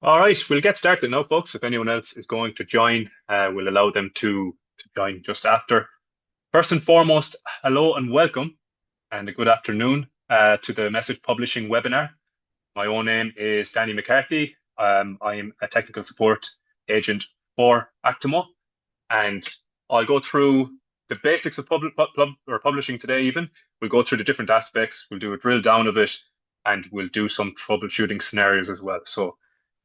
All right, we'll get started now, folks. If anyone else is going to join, we'll allow them to join just after. First and foremost, hello and welcome, and a good afternoon to the Message Publishing webinar. My own name is Danny McCarthy. I'm a technical support agent for Actimo, and I'll go through the basics of publishing today. Even we'll go through the different aspects. We'll do a drill down of it, and we'll do some troubleshooting scenarios as well. So,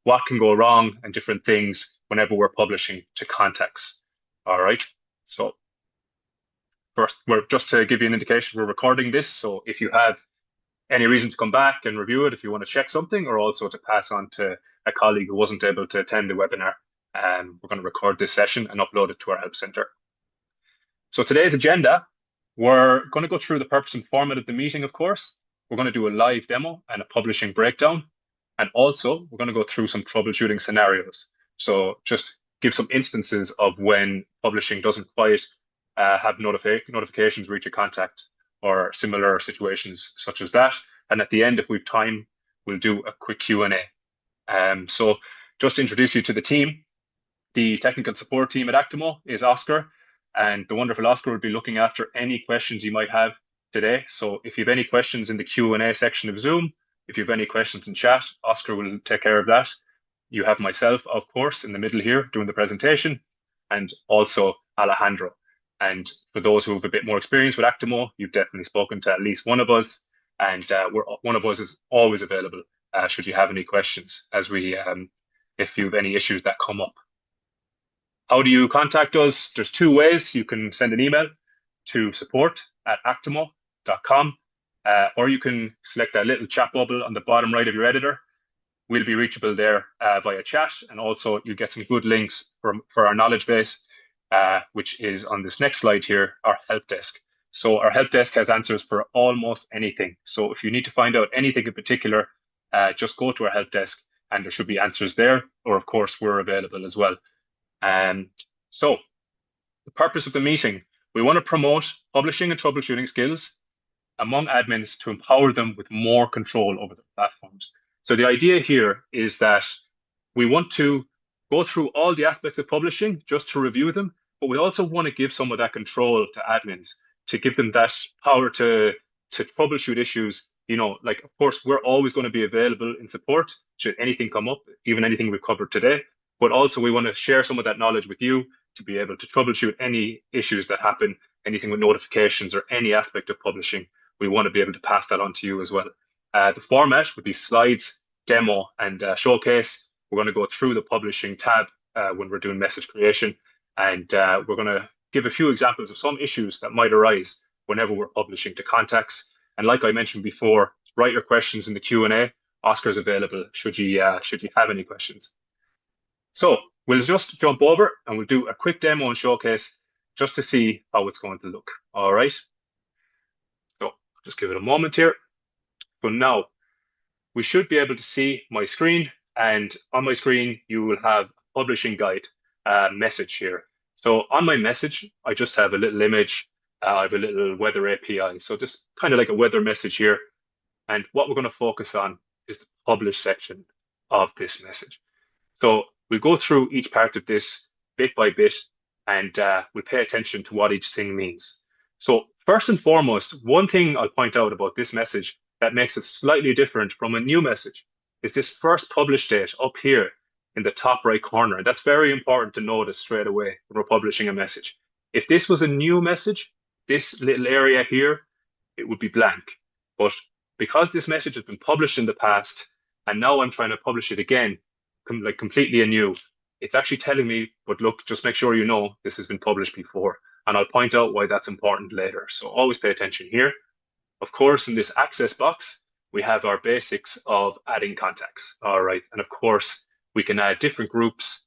what can go wrong and different things whenever we're publishing to contacts. All right. So first, we're just to give you an indication, we're recording this. So if you have any reason to come back and review it, if you want to check something, or also to pass on to a colleague who wasn't able to attend the webinar, we're going to record this session and upload it to our help center. So today's agenda, we're going to go through the purpose and format of the meeting, of course. We're going to do a live demo and a publishing breakdown. And also, we're going to go through some troubleshooting scenarios. So just give some instances of when publishing doesn't quite have notifications reach a contact or similar situations such as that. And at the end, if we've time, we'll do a quick Q&A. So just to introduce you to the team, the technical support team at Actimo is Oscar, and the wonderful Oscar will be looking after any questions you might have today. So if you have any questions in the Q&A section of Zoom, if you have any questions in chat, Oscar will take care of that. You have myself, of course, in the middle here doing the presentation, and also Alejandro. And for those who have a bit more experience with Actimo, you've definitely spoken to at least one of us, and one of us is always available should you have any questions, if you have any issues that come up. How do you contact us? There's two ways. You can send an email to support@actimo.com, or you can select that little chat bubble on the bottom right of your editor. We'll be reachable there via chat, and also you get some good links for our knowledge base, which is on this next slide here, our help desk. So our help desk has answers for almost anything. So if you need to find out anything in particular, just go to our help desk and there should be answers there, or of course, we're available as well. So the purpose of the meeting, we want to promote publishing and troubleshooting skills among admins to empower them with more control over their platforms. So the idea here is that we want to go through all the aspects of publishing just to review them, but we also want to give some of that control to admins to give them that power to troubleshoot issues. Like, of course, we're always going to be available in support should anything come up, even anything we've covered today. But also we want to share some of that knowledge with you to be able to troubleshoot any issues that happen, anything with notifications or any aspect of publishing. We want to be able to pass that on to you as well. The format would be slides, demo, and showcase. We're going to go through the publishing tab when we're doing message creation. And we're going to give a few examples of some issues that might arise whenever we're publishing to contacts. And like I mentioned before, write your questions in the Q&A. Oscar's available should you have any questions. So we'll just jump over and we'll do a quick demo and showcase just to see how it's going to look. All right. So just give it a moment here. So now we should be able to see my screen, and on my screen, you will have a publishing guide message here. So on my message, I just have a little image. I have a little weather API. So just kind of like a weather message here. And what we're going to focus on is the publish section of this message. So we'll go through each part of this bit by bit, and we'll pay attention to what each thing means. So first and foremost, one thing I'll point out about this message that makes it slightly different from a new message is this first publish date up here in the top right corner. And that's very important to notice straight away when we're publishing a message. If this was a new message, this little area here, it would be blank. But because this message has been published in the past, and now I'm trying to publish it again, like completely anew, it's actually telling me, but look, just make sure you know this has been published before. And I'll point out why that's important later. So always pay attention here. Of course, in this access box, we have our basics of adding contacts. All right. And of course, we can add different groups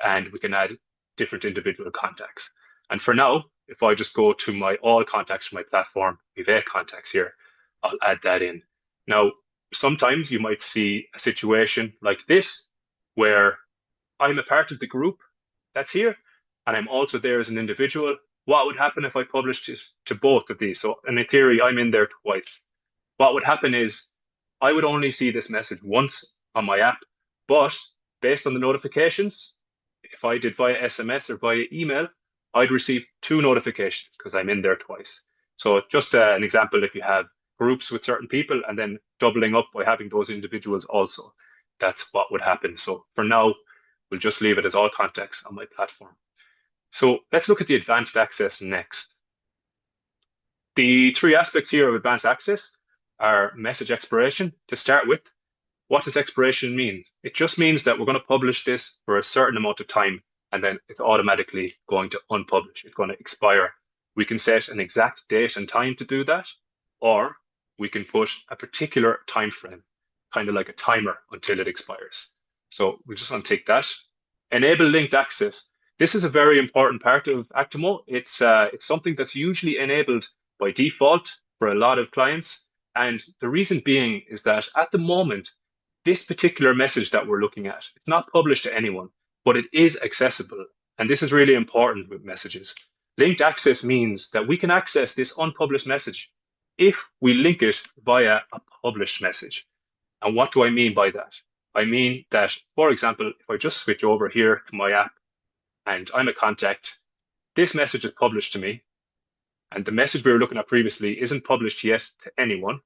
and we can add different individual contacts. And for now, if I just go to my all contacts from my platform, we have 8 contacts here, I'll add that in. Now, sometimes you might see a situation like this where I'm a part of the group that's here and I'm also there as an individual. What would happen if I published it to both of these? So in theory, I'm in there twice. What would happen is I would only see this message once on my app, but based on the notifications, if I did via SMS or via email, I'd receive 2 notifications because I'm in there twice. So just an example, if you have groups with certain people and then doubling up by having those individuals also, that's what would happen. So for now, we'll just leave it as all contacts on my platform. So let's look at the advanced access next. The 3 aspects here of advanced access are message expiration. To start with, what does expiration mean? It just means that we're going to publish this for a certain amount of time, and then it's automatically going to unpublish. It's going to expire. We can set an exact date and time to do that, or we can put a particular time frame, kind of like a timer until it expires. So we just want to take that. Enable linked access. This is a very important part of Actimo. It's something that's usually enabled by default for a lot of clients. And the reason being is that at the moment, this particular message that we're looking at, it's not published to anyone, but it is accessible. And this is really important with messages. Linked access means that we can access this unpublished message if we link it via a published message. And what do I mean by that? I mean that, for example, if I just switch over here to my app and I'm a contact, this message is published to me, and the message we were looking at previously isn't published yet to anyone,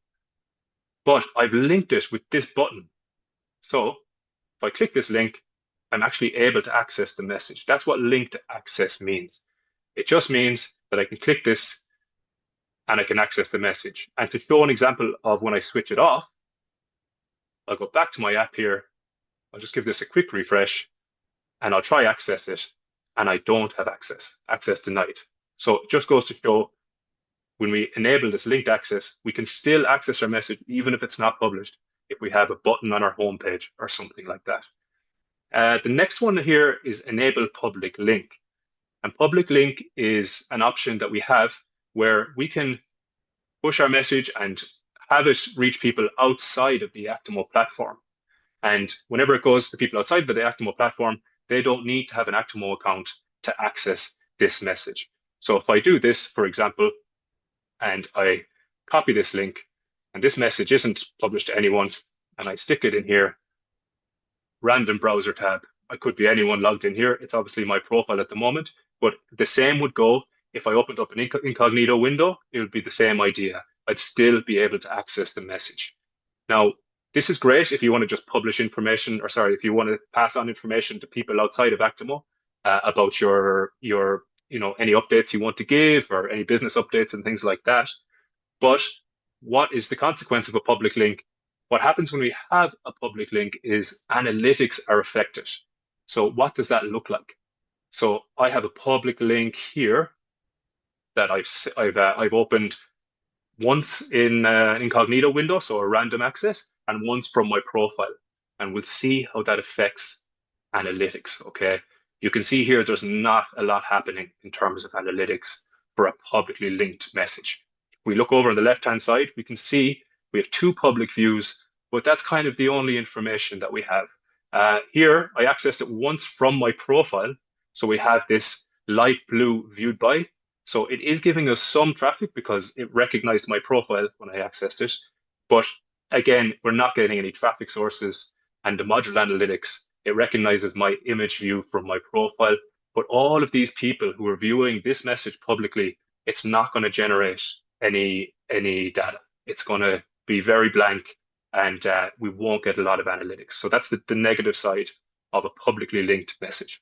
but I've linked it with this button. So if I click this link, I'm actually able to access the message. That's what linked access means. It just means that I can click this and I can access the message. And to show an example of when I switch it off, I'll go back to my app here. I'll just give this a quick refresh and I'll try access it, and I don't have access denied. So it just goes to show when we enable this linked access, we can still access our message even if it's not published, if we have a button on our homepage or something like that. The next one here is enable public link. And public link is an option that we have where we can push our message and have it reach people outside of the Actimo platform. And whenever it goes to people outside of the Actimo platform, they don't need to have an Actimo account to access this message. So if I do this, for example, and I copy this link, and this message isn't published to anyone, and I stick it in here, random browser tab. I could be anyone logged in here. It's obviously my profile at the moment, but the same would go if I opened up an incognito window. It would be the same idea. I'd still be able to access the message. Now, this is great if you want to just publish information, or sorry, if you want to pass on information to people outside of Actimo about your any updates you want to give or any business updates and things like that. But what is the consequence of a public link? What happens when we have a public link is analytics are affected. So what does that look like? So I have a public link here that I've opened once in an incognito window, so a random access, and once from my profile. And we'll see how that affects analytics, okay? You can see here there's not a lot happening in terms of analytics for a publicly linked message. If we look over on the left-hand side, we can see we have 2 public views, but that's kind of the only information that we have. Here, I accessed it once from my profile, so we have this light blue viewed by. So it is giving us some traffic because it recognized my profile when I accessed it. But again, we're not getting any traffic sources, and the module analytics, it recognizes my image view from my profile. But all of these people who are viewing this message publicly, it's not going to generate any data. It's going to be very blank, and we won't get a lot of analytics. So that's the negative side of a publicly linked message.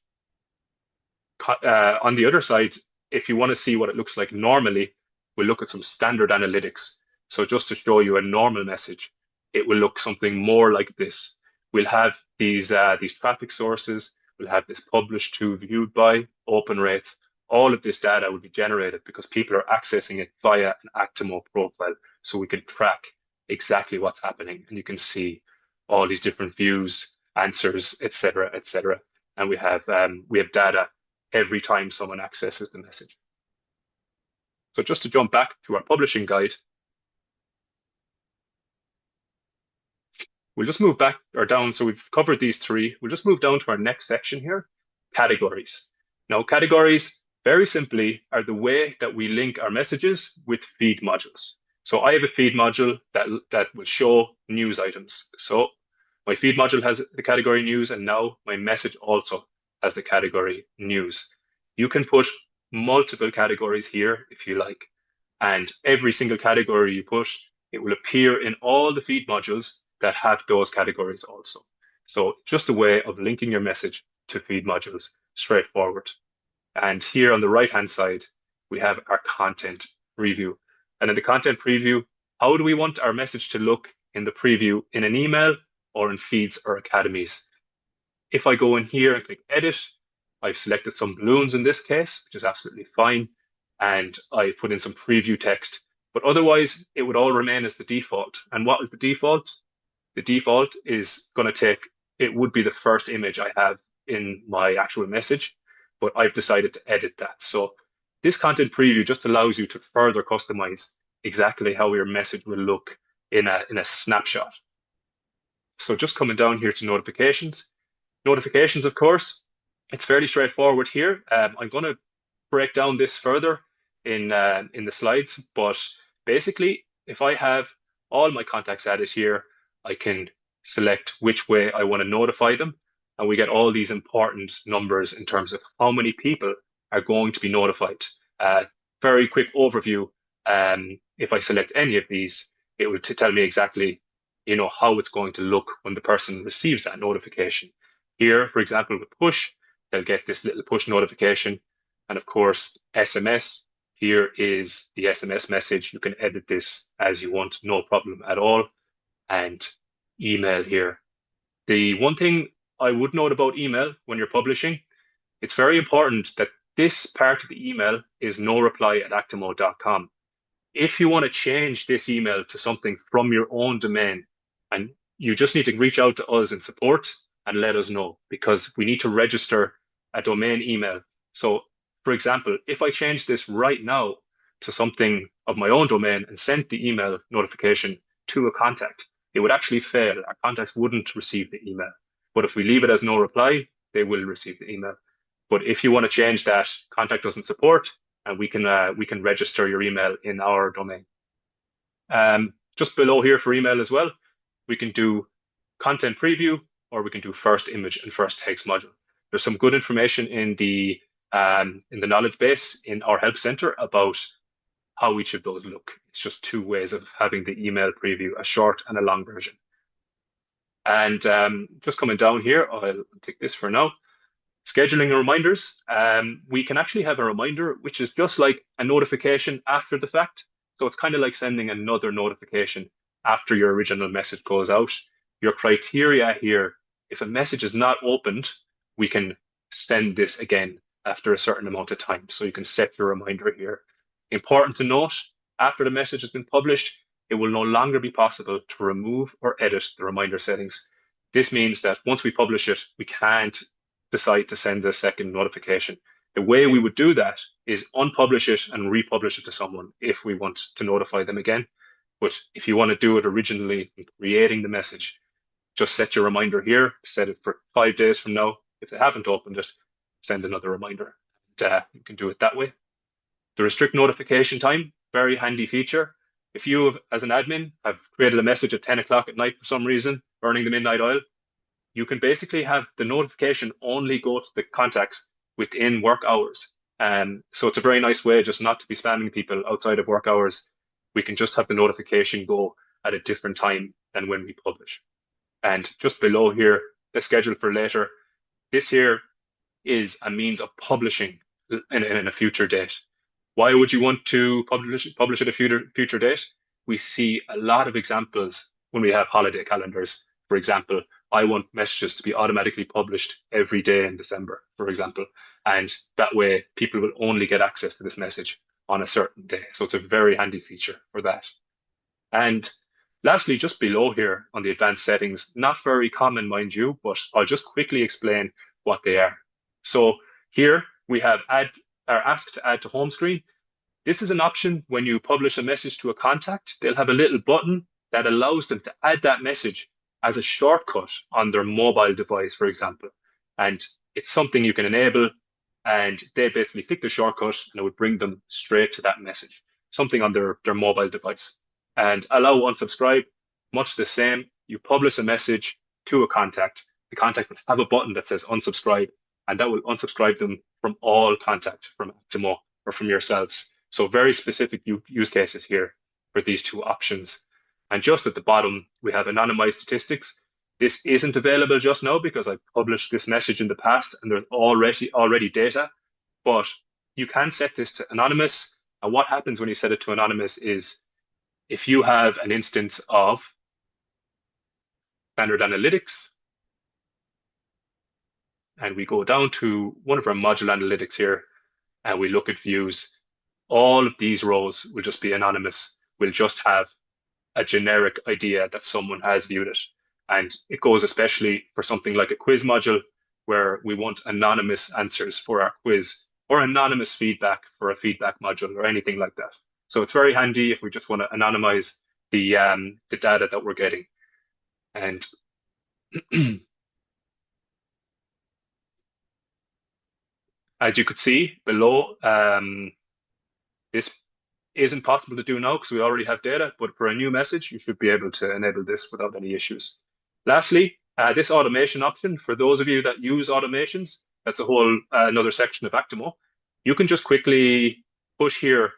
On the other side, if you want to see what it looks like normally, we'll look at some standard analytics. So just to show you a normal message, it will look something more like this. We'll have these traffic sources. We'll have this published to, viewed by, open rates. All of this data will be generated because people are accessing it via an Actimo profile. So we can track exactly what's happening. And you can see all these different views, answers, et cetera, et cetera. And we have data every time someone accesses the message. So just to jump back to our publishing guide, we'll just move back or down. So we've covered these 3. We'll just move down to our next section here, categories. Now, categories, very simply, are the way that we link our messages with feed modules. So I have a feed module that will show news items. So My feed module has the category news, and now my message also has the category news. You can put multiple categories here if you like, and every single category you put, it will appear in all the feed modules that have those categories also. So just a way of linking your message to feed modules, straightforward. And here on the right-hand side, we have our content preview. And in the content preview, how do we want our message to look in the preview in an email or in feeds or academies? If I go in here and click edit, I've selected some balloons in this case, which is absolutely fine. And I put in some preview text, but otherwise it would all remain as the default. And what is the default? The default is going to take, it would be the first image I have in my actual message, but I've decided to edit that. So this content preview just allows you to further customize exactly how your message will look in a snapshot. So just coming down here to notifications. Notifications, of course, it's fairly straightforward here. I'm going to break down this further in the slides, but basically, if I have all my contacts added here, I can select which way I want to notify them, and we get all these important numbers in terms of how many people are going to be notified. Very quick overview. If I select any of these, it will tell me exactly, how it's going to look when the person receives that notification. Here, for example, with push, they'll get this little push notification. And of course, SMS, here is the SMS message. You can edit this as you want, no problem at all. And email here. The one thing I would note about email when you're publishing, it's very important that this part of the email is no reply at actimo.com. If you want to change this email to something from your own domain, and you just need to reach out to us in support and let us know, because we need to register a domain email. So, for example, if I change this right now to something of my own domain and sent the email notification to a contact, it would actually fail. Our contacts wouldn't receive the email. But if we leave it as no reply, they will receive the email. But if you want to change that, contact us in support, and we can register your email in our domain. Just below here for email as well, we can do content preview, or we can do first image and first text module. There's some good information in the knowledge base in our help center about how each of those look. It's just two ways of having the email preview, a short and a long version. And just coming down here, I'll take this for now. Scheduling reminders. We can actually have a reminder, which is just like a notification after the fact. So it's kind of like sending another notification after your original message goes out. Your criteria here, if a message is not opened, we can send this again after a certain amount of time. So you can set your reminder here. Important to note, after the message has been published, it will no longer be possible to remove or edit the reminder settings. This means that once we publish it, we can't decide to send a second notification. The way we would do that is unpublish it and republish it to someone if we want to notify them again. But if you want to do it originally, creating the message, just set your reminder here, set it for 5 days from now. If they haven't opened it, send another reminder. You can do it that way. The restrict notification time, very handy feature. If you, as an admin, have created a message at 10 o'clock at night for some reason, burning the midnight oil, you can basically have the notification only go to the contacts within work hours. So it's a very nice way just not to be spamming people outside of work hours. We can just have the notification go at a different time than when we publish. And just below here, the schedule for later. This here is a means of publishing in a future date. Why would you want to publish at a future date? We see a lot of examples when we have holiday calendars. For example, I want messages to be automatically published every day in December, for example. And that way people will only get access to this message on a certain day. So it's a very handy feature for that. And lastly, just below here on the advanced settings, not very common, mind you, but I'll just quickly explain what they are. So here we have ask to add to home screen. This is an option when you publish a message to a contact. They'll have a little button that allows them to add that message as a shortcut on their mobile device, for example. And it's something you can enable, and they basically click the shortcut and it would bring them straight to that message, something on their mobile device. And allow unsubscribe, much the same. You publish a message to a contact, the contact will have a button that says unsubscribe, and that will unsubscribe them from all contact from Actimo or from yourselves. So very specific use cases here for these two options. And just at the bottom, we have anonymized statistics. This isn't available just now because I published this message in the past and there's already data, but you can set this to anonymous. And what happens when you set it to anonymous is if you have an instance of standard analytics, and we go down to one of our module analytics here, and we look at views, all of these rows will just be anonymous. We'll just have a generic idea that someone has viewed it. And it goes especially for something like a quiz module where we want anonymous answers for our quiz or anonymous feedback for a feedback module or anything like that. So it's very handy if we just want to anonymize the data that we're getting. And as you could see below, this isn't possible to do now because we already have data, but for a new message, you should be able to enable this without any issues. Lastly, this automation option, for those of you that use automations, that's a whole another section of Actimo. You can just quickly put here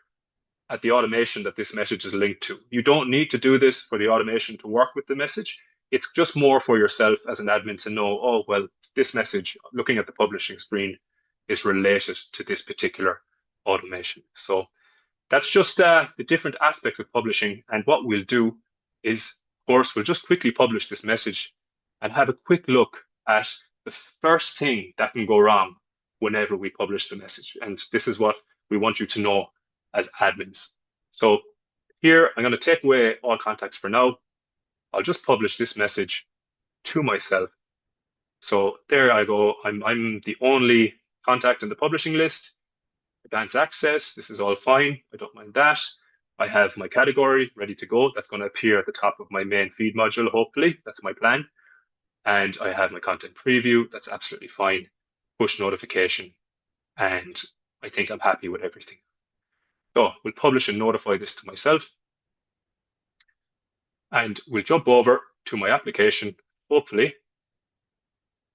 at the automation that this message is linked to. You don't need to do this for the automation to work with the message. It's just more for yourself as an admin to know, oh, well, this message, looking at the publishing screen, is related to this particular automation. So that's just the different aspects of publishing. And what we'll do is, of course, we'll just quickly publish this message and have a quick look at the first thing that can go wrong whenever we publish the message. And this is what we want you to know as admins. So here, I'm going to take away all contacts for now. I'll just publish this message to myself. So there I go. I'm the only contact in the publishing list. Advanced access, this is all fine. I don't mind that. I have my category ready to go. That's going to appear at the top of my main feed module, hopefully. That's my plan. And I have my content preview. That's absolutely fine. Push notification. And I think I'm happy with everything. So we'll publish and notify this to myself. And we'll jump over to my application. Hopefully,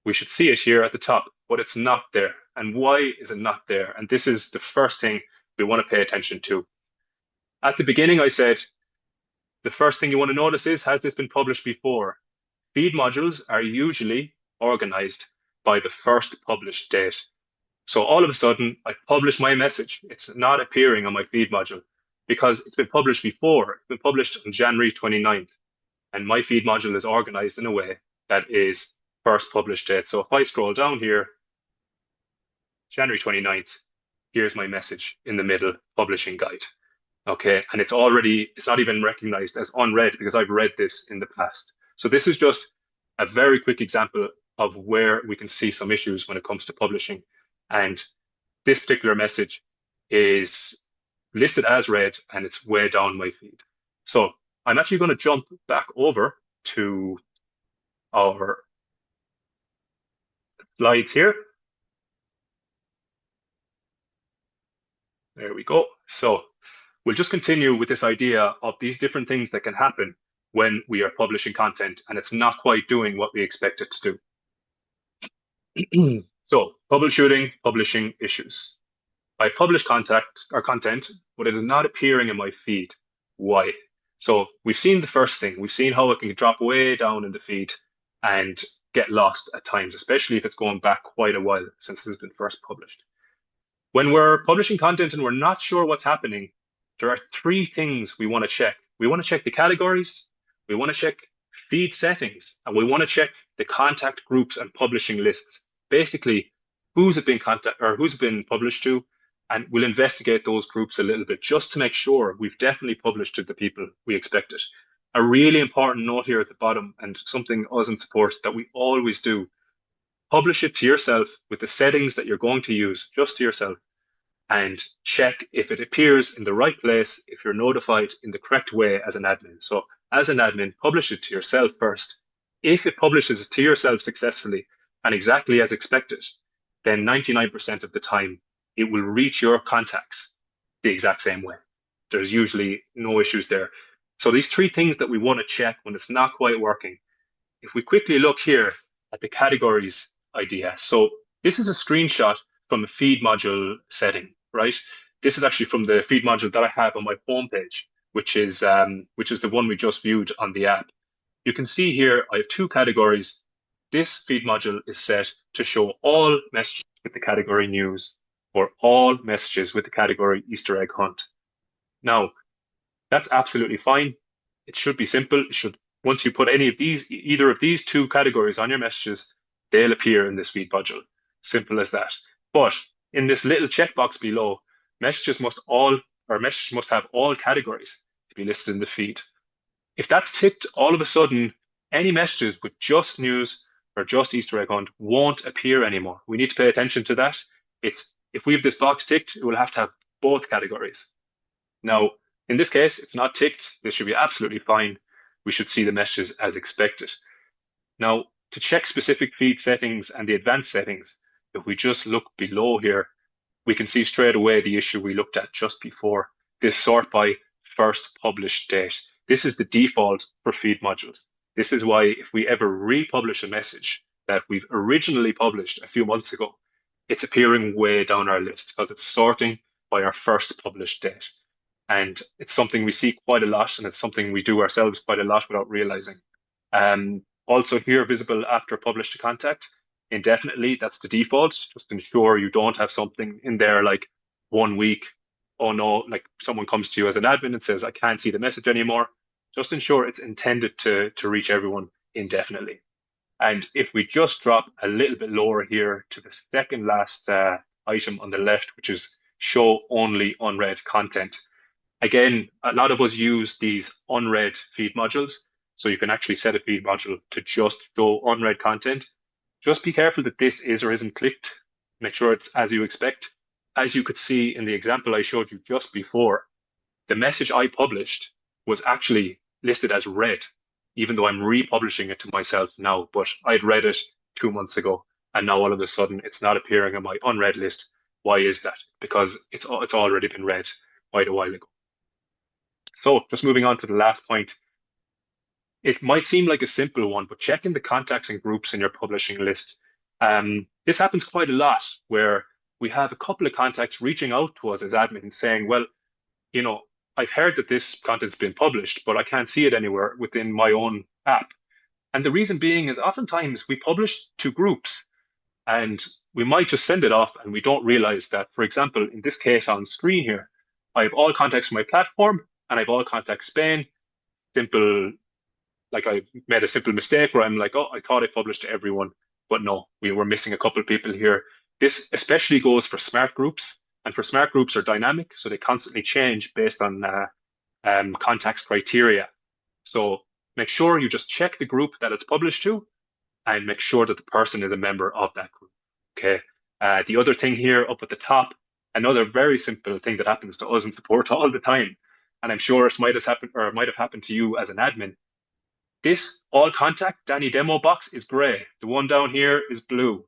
we should see it here at the top, but it's not there. And why is it not there? And this is the first thing we want to pay attention to. At the beginning, I said, the first thing you want to notice is, has this been published before? Feed modules are usually organized by the first published date. So all of a sudden, I publish my message. It's not appearing on my feed module because it's been published before. It's been published on January 29th. And my feed module is organized in a way that is first published date. So if I scroll down here, January 29th, here's my message in the middle, publishing guide. Okay, and it's not even recognized as unread because I've read this in the past. So this is just a very quick example of where we can see some issues when it comes to publishing. And this particular message is listed as read and it's way down my feed. So I'm actually going to jump back over to our slides here. There we go. So we'll just continue with this idea of these different things that can happen when we are publishing content and it's not quite doing what we expect it to do. So troubleshooting, publishing issues. I publish content, but it is not appearing in my feed. Why? So we've seen the first thing. We've seen how it can drop way down in the feed and get lost at times, especially if it's going back quite a while since it's been first published. When we're publishing content and we're not sure what's happening, there are three things we want to check. We want to check the categories, we want to check feed settings, and we want to check the contact groups and publishing lists. Basically, who's it been published to, and we'll investigate those groups a little bit just to make sure we've definitely published to the people we expected. A really important note here at the bottom, and something us in support that we always do, publish it to yourself with the settings that you're going to use, just to yourself, and check if it appears in the right place, if you're notified in the correct way as an admin. So as an admin, publish it to yourself first. If it publishes it to yourself successfully and exactly as expected, then 99% of the time, it will reach your contacts the exact same way. There's usually no issues there. So these three things that we want to check when it's not quite working if we quickly look here at the categories idea, so this is a screenshot from the feed module setting, right? This is actually from the feed module that I have on my homepage, which is the one we just viewed on the app. You can see here I have two categories. This feed module is set to show all messages with the category news or all messages with the category Easter egg hunt. Now, that's absolutely fine. It should be simple. It should, once you put either of these two categories on your messages, they'll appear in this feed module. Simple as that. But in this little checkbox below, messages must have all categories to be listed in the feed. If that's ticked, all of a sudden, any messages with just news or just Easter egg hunt won't appear anymore. We need to pay attention to that. If we have this box ticked, it will have to have both categories. Now, in this case, it's not ticked. This should be absolutely fine. We should see the messages as expected. Now, to check specific feed settings and the advanced settings, if we just look below here, we can see straight away the issue we looked at just before, this sort by first published date. This is the default for feed modules. This is why if we ever republish a message that we've originally published a few months ago, it's appearing way down our list because it's sorting by our first published date. And it's something we see quite a lot, and it's something we do ourselves quite a lot without realizing. Also here, visible after publish to contact, indefinitely, that's the default. Just ensure you don't have something in there like 1 week. Oh no, like someone comes to you as an admin and says, I can't see the message anymore. Just ensure it's intended to reach everyone indefinitely. And if we just drop a little bit lower here to the second last item on the left, which is show only unread content. Again, a lot of us use these unread feed modules. So you can actually set a feed module to just show unread content. Just be careful that this is or isn't clicked. Make sure it's as you expect. As you could see in the example I showed you just before, the message I published was actually listed as read, even though I'm republishing it to myself now, but I'd read it 2 months ago, and now all of a sudden it's not appearing on my unread list. Why is that? Because it's already been read quite a while ago. So just moving on to the last point. It might seem like a simple one, but checking the contacts and groups in your publishing list. This happens quite a lot where we have a couple of contacts reaching out to us as admins saying, well, you know, I've heard that this content's been published, but I can't see it anywhere within my own app. And the reason being is oftentimes we publish to groups and we might just send it off and we don't realize that, for example, in this case on screen here, I have all contacts from my platform and I have all contacts Spain. Simple, like I made a simple mistake where I'm like, oh, I thought I published to everyone, but no, we were missing a couple of people here. This especially goes for smart groups, and for smart groups are dynamic, so they constantly change based on contacts criteria. So make sure you just check the group that it's published to and make sure that the person is a member of that group. Okay. The other thing here up at the top, another very simple thing that happens to us in support all the time, and I'm sure it might have happened to you as an admin. This all contact Danny demo box is gray. The one down here is blue.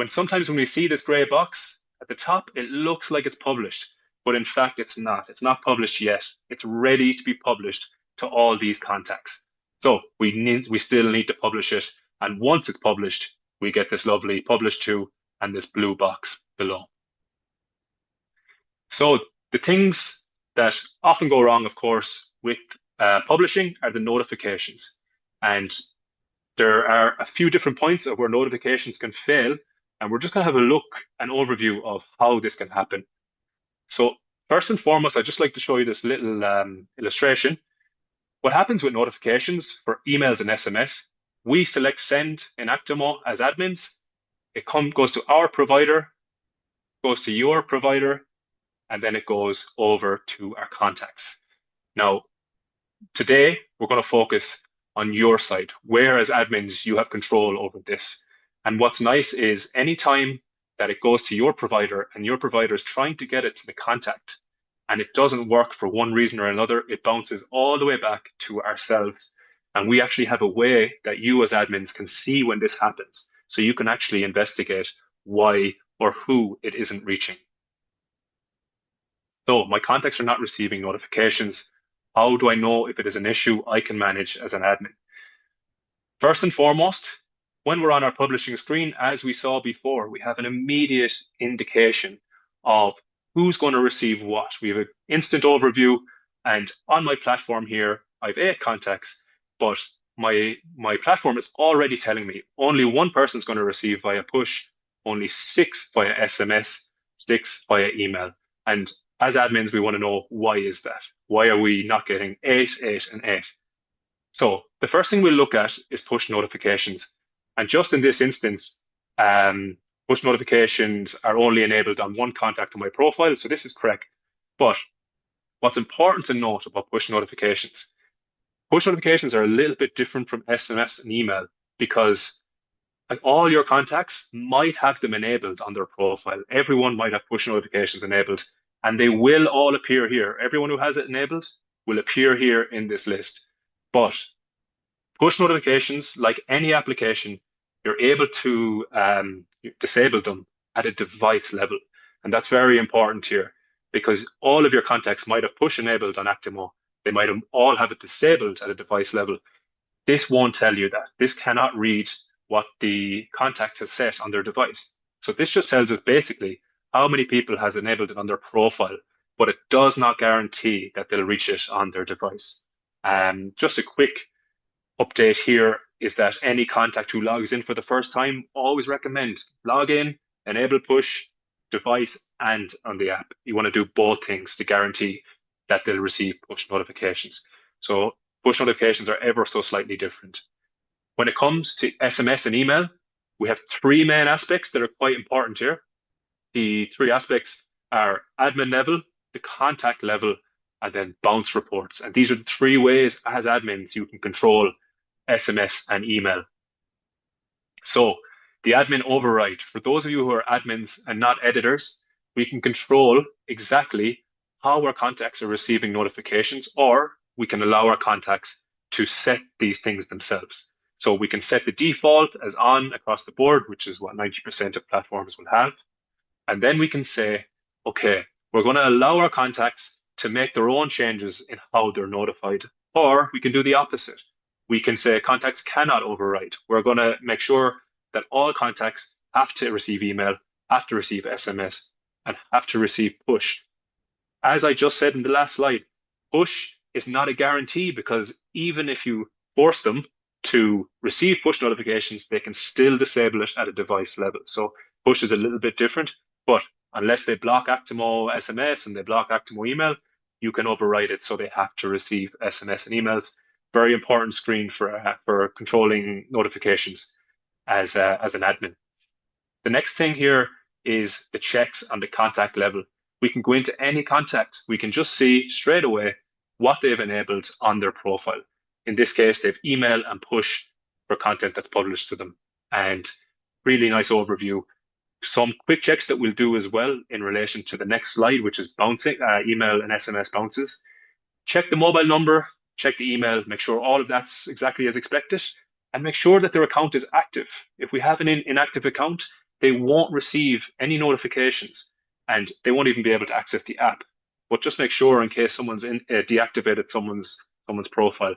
Sometimes when we see this gray box at the top, it looks like it's published, but in fact it's not. It's not published yet. It's ready to be published to all these contacts. So we still need to publish it. And once it's published, we get this lovely published to and this blue box below. So the things that often go wrong, of course, with publishing are the notifications. And there are a few different points of where notifications can fail. And we're just going to have a look, an overview of how this can happen. So first and foremost, I'd just like to show you this little illustration. What happens with notifications for emails and SMS, we select send in Actimo as admins. It goes to our provider, goes to your provider, and then it goes over to our contacts. Now, today, we're going to focus on your side, where as admins you have control over this. And what's nice is anytime that it goes to your provider and your provider is trying to get it to the contact and it doesn't work for one reason or another, it bounces all the way back to ourselves. And we actually have a way that you as admins can see when this happens. So you can actually investigate why or who it isn't reaching. So my contacts are not receiving notifications. How do I know if it is an issue I can manage as an admin? First and foremost, when we're on our publishing screen, as we saw before, we have an immediate indication of who's going to receive what. We have an instant overview, and on my platform here, I have 8 contacts, but my platform is already telling me only one person's going to receive via push, only 6 via SMS, 6 via email. And as admins, we want to know, why is that? Why are we not getting 8, 8, and 8? So the first thing we'll look at is push notifications. And just in this instance, push notifications are only enabled on one contact on my profile. So this is correct. But what's important to note about push notifications are a little bit different from SMS and email, because like, all your contacts might have them enabled on their profile. Everyone might have push notifications enabled, and they will all appear here. Everyone who has it enabled will appear here in this list. But push notifications, like any application, you're able to disable them at a device level. And that's very important here, because all of your contacts might have push enabled on Actimo. They might all have it disabled at a device level. This won't tell you that. This cannot read what the contact has set on their device. So this just tells us basically how many people has enabled it on their profile, but it does not guarantee that they'll reach it on their device. Just a quick update here is that any contact who logs in for the first time, always recommend log in, enable push, device, and on the app. You want to do both things to guarantee that they'll receive push notifications. So push notifications are ever so slightly different. When it comes to SMS and email, we have 3 main aspects that are quite important here. The 3 aspects are admin level, the contact level, and then bounce reports. And these are the 3 ways as admins you can control SMS and email. So the admin override, for those of you who are admins and not editors, we can control exactly how our contacts are receiving notifications, or we can allow our contacts to set these things themselves. So we can set the default as on across the board, which is what 90% of platforms will have. And then we can say, okay, we're going to allow our contacts to make their own changes in how they're notified. Or we can do the opposite. We can say contacts cannot override. We're going to make sure that all contacts have to receive email, have to receive SMS, and have to receive push. As I just said in the last slide, push is not a guarantee, because even if you force them to receive push notifications, they can still disable it at a device level. So push is a little bit different, but unless they block Actimo SMS and they block Actimo email, you can override it so they have to receive SMS and emails. Very important screen for controlling notifications as an admin. The next thing here is the checks on the contact level. We can go into any contact. We can just see straight away what they've enabled on their profile. In this case, they've email and push for content that's published to them. And really nice overview. Some quick checks that we'll do as well in relation to the next slide, which is bouncing, email and SMS bounces. Check the mobile number, check the email, make sure all of that's exactly as expected, and make sure that their account is active. If we have an inactive account, they won't receive any notifications, and they won't even be able to access the app. But just make sure in case someone's deactivated someone's profile.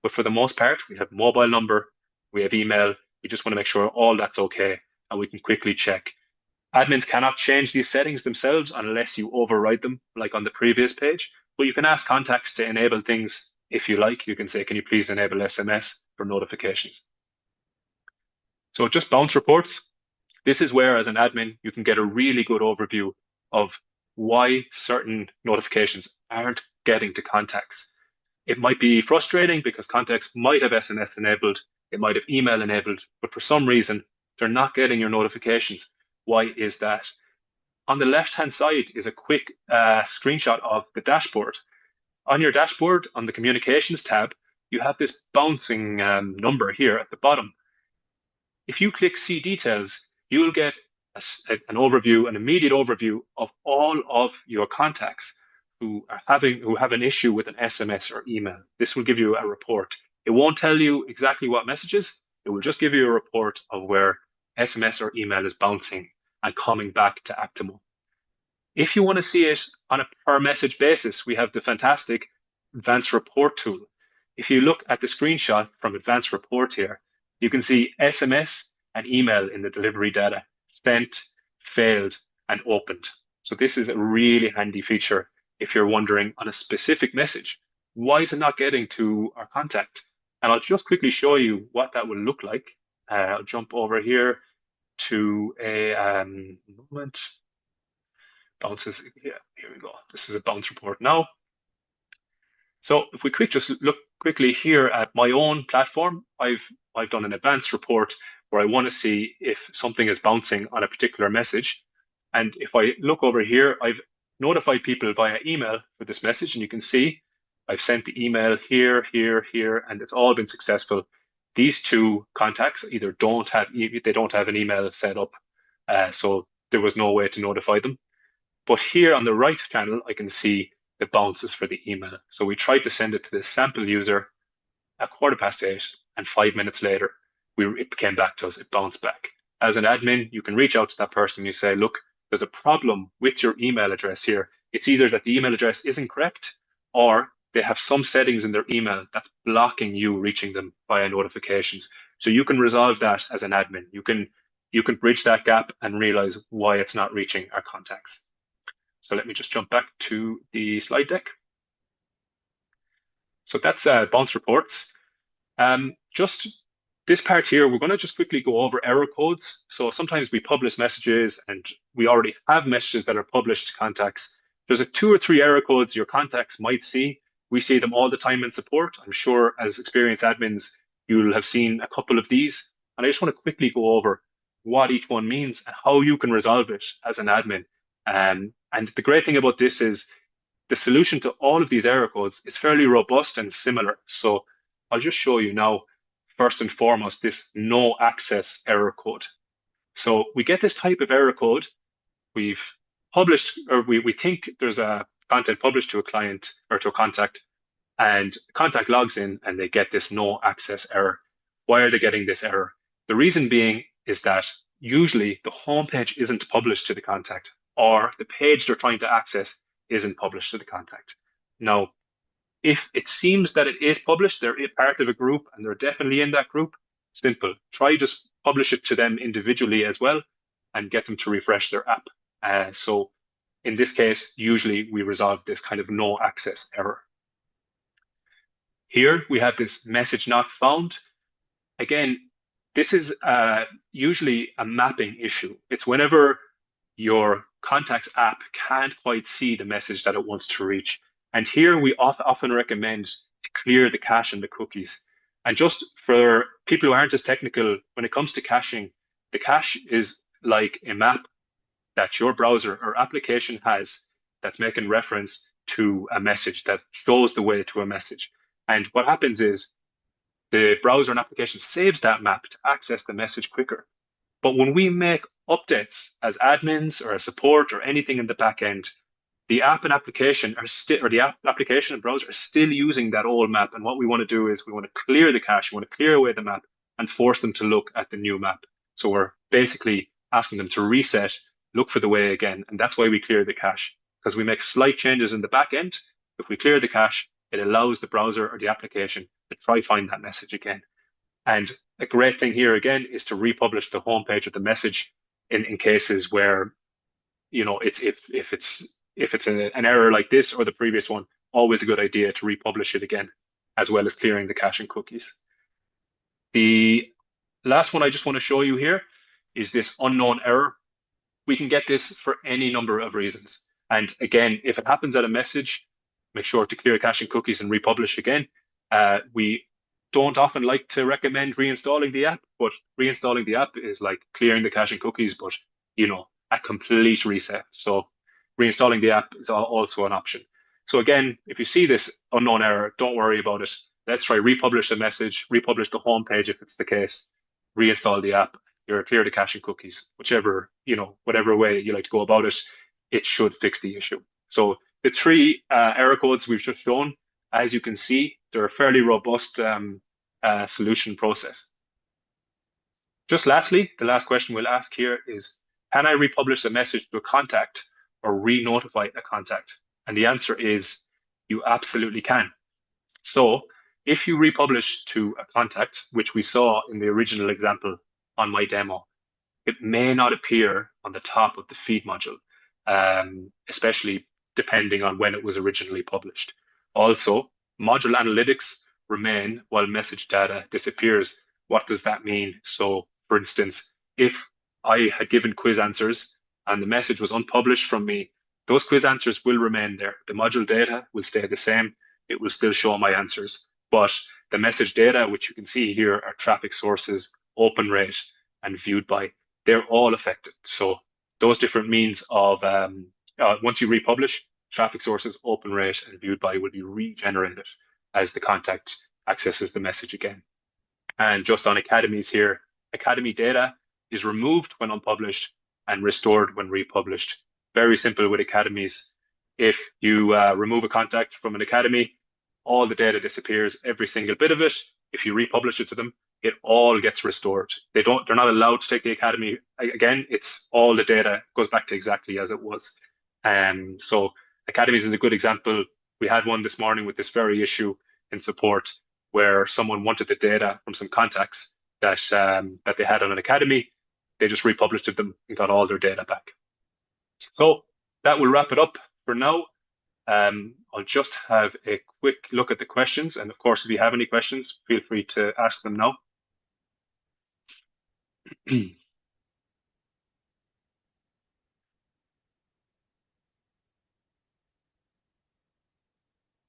But for the most part, we have mobile number, we have email. We just want to make sure all that's okay, and we can quickly check. Admins cannot change these settings themselves unless you override them, like on the previous page. But you can ask contacts to enable things if you like. You can say, can you please enable SMS for notifications? So just bounce reports. This is where, as an admin, you can get a really good overview of why certain notifications aren't getting to contacts. It might be frustrating because contacts might have SMS enabled, it might have email enabled, but for some reason, they're not getting your notifications. Why is that? On the left-hand side is a quick screenshot of the dashboard. On your dashboard, on the communications tab, you have this bouncing number here at the bottom. If you click see details, you will get an overview, an immediate overview of all of your contacts who have an issue with an SMS or email. This will give you a report. It won't tell you exactly what messages. It will just give you a report of where SMS or email is bouncing and coming back to Actimo. If you want to see it on a per message basis, we have the fantastic advanced report tool. If you look at the screenshot from advanced report here, You can see SMS and email in the delivery data, sent, failed, and opened. So this is a really handy feature if you're wondering on a specific message, why is it not getting to our contact? And I'll just quickly show you what that will look like. I'll jump over here to a moment. Bounces. Yeah, here we go. This is a bounce report now. So if we just look quickly here at my own platform, I've done an advanced report where I want to see if something is bouncing on a particular message. And if I look over here, I've notified people via email for this message, and you can see I've sent the email here, here, here, and it's all been successful. These two contacts either don't have an email set up, so there was no way to notify them. But here on the right channel, I can see the bounces for the email. So we tried to send it to this sample user at 8:15, and 5 minutes later, it came back to us. It bounced back. As an admin, you can reach out to that person. You say, look, there's a problem with your email address here. It's either that the email address isn't correct, or they have some settings in their email that's blocking you reaching them via notifications. So you can resolve that as an admin. You can bridge that gap and realize why it's not reaching our contacts. So let me just jump back to the slide deck. So that's bounce reports. Just this part here, we're going to just quickly go over error codes. So sometimes we publish messages and we already have messages that are published to contacts. There's 2 or 3 error codes your contacts might see. We see them all the time in support. I'm sure as experienced admins, you'll have seen a couple of these. And I just want to quickly go over what each one means and how you can resolve it as an admin. And the great thing about this is the solution to all of these error codes is fairly robust and similar. So I'll just show you now, first and foremost, this no access error code. So we get this type of error code. We've published, or we think there's a content published to a client or to a contact, and contact logs in and they get this no access error. Why are they getting this error? The reason being is that usually the home page isn't published to the contact, or the page they're trying to access isn't published to the contact. Now, if it seems that it is published, they're part of a group and they're definitely in that group, simple. Try just publish it to them individually as well and get them to refresh their app. So in this case, usually we resolve this kind of no access error. Here we have this message not found. Again, this is usually a mapping issue. It's whenever your contacts app can't quite see the message that it wants to reach. And here we often recommend to clear the cache and the cookies. And just for people who aren't as technical, when it comes to caching, the cache is like a map that your browser or application has that's making reference to a message that shows the way to a message. And what happens is the browser and application saves that map to access the message quicker. But when we make updates as admins or as support or anything in the back end, the app and application are still, or the app application and browser are still using that old map. And what we want to do is we want to clear the cache, we want to clear away the map and force them to look at the new map. So we're basically asking them to reset, look for the way again. And that's why we clear the cache, because we make slight changes in the back end. If we clear the cache, it allows the browser or the application to try find that message again. And a great thing here again is to republish the homepage of the message in cases where, you know, if it's an error like this or the previous one, always a good idea to republish it again, as well as clearing the cache and cookies. The last one I just want to show you here is this unknown error. We can get this for any number of reasons. And again, if it happens at a message, make sure to clear cache and cookies and republish again. We don't often like to recommend reinstalling the app, but reinstalling the app is like clearing the cache and cookies, but you know, a complete reset. So reinstalling the app is also an option. So again, if you see this unknown error, don't worry about it. Let's try republish the message, republish the home page if it's the case, reinstall the app, you're clear the cache and cookies, whichever, you know, whatever way you like to go about it, it should fix the issue. So the 3 error codes we've just shown, as you can see, they're a fairly robust solution process. Just lastly, the last question we'll ask here is, can I republish a message to a contact or re-notify a contact? And the answer is, you absolutely can. So if you republish to a contact, which we saw in the original example on my demo, it may not appear on the top of the feed module, especially depending on when it was originally published. Also, module analytics remain while message data disappears. What does that mean? So, for instance, if I had given quiz answers and the message was unpublished from me, those quiz answers will remain there. The module data will stay the same. It will still show my answers. But the message data, which you can see here, are traffic sources, open rate, and viewed by. They're all affected. So those different means of once you republish, traffic sources, open rate, and viewed by will be regenerated as the contact accesses the message again. And just on academies here, academy data is removed when unpublished and restored when republished. Very simple with academies. If you remove a contact from an academy, all the data disappears, every single bit of it. If you republish it to them, it all gets restored. They're not allowed to take the academy again. It's all the data goes back to exactly as it was. So academies is a good example. We had one this morning with this very issue in support where someone wanted the data from some contacts that they had on an academy. They just republished them and got all their data back. So that will wrap it up for now. I'll just have a quick look at the questions. And of course, if you have any questions, feel free to ask them now.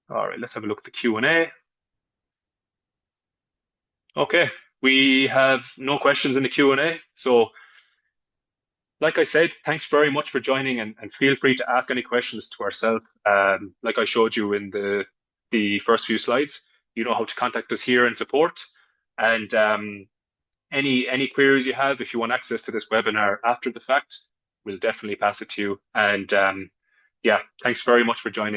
All right, let's have a look at the Q&A. Okay, we have no questions in the Q&A. So like I said, thanks very much for joining and feel free to ask any questions to ourselves. Like I showed you in the first few slides, you know how to contact us here in support. And any queries you have, if you want access to this webinar after the fact, we'll definitely pass it to you. And yeah, thanks very much for joining.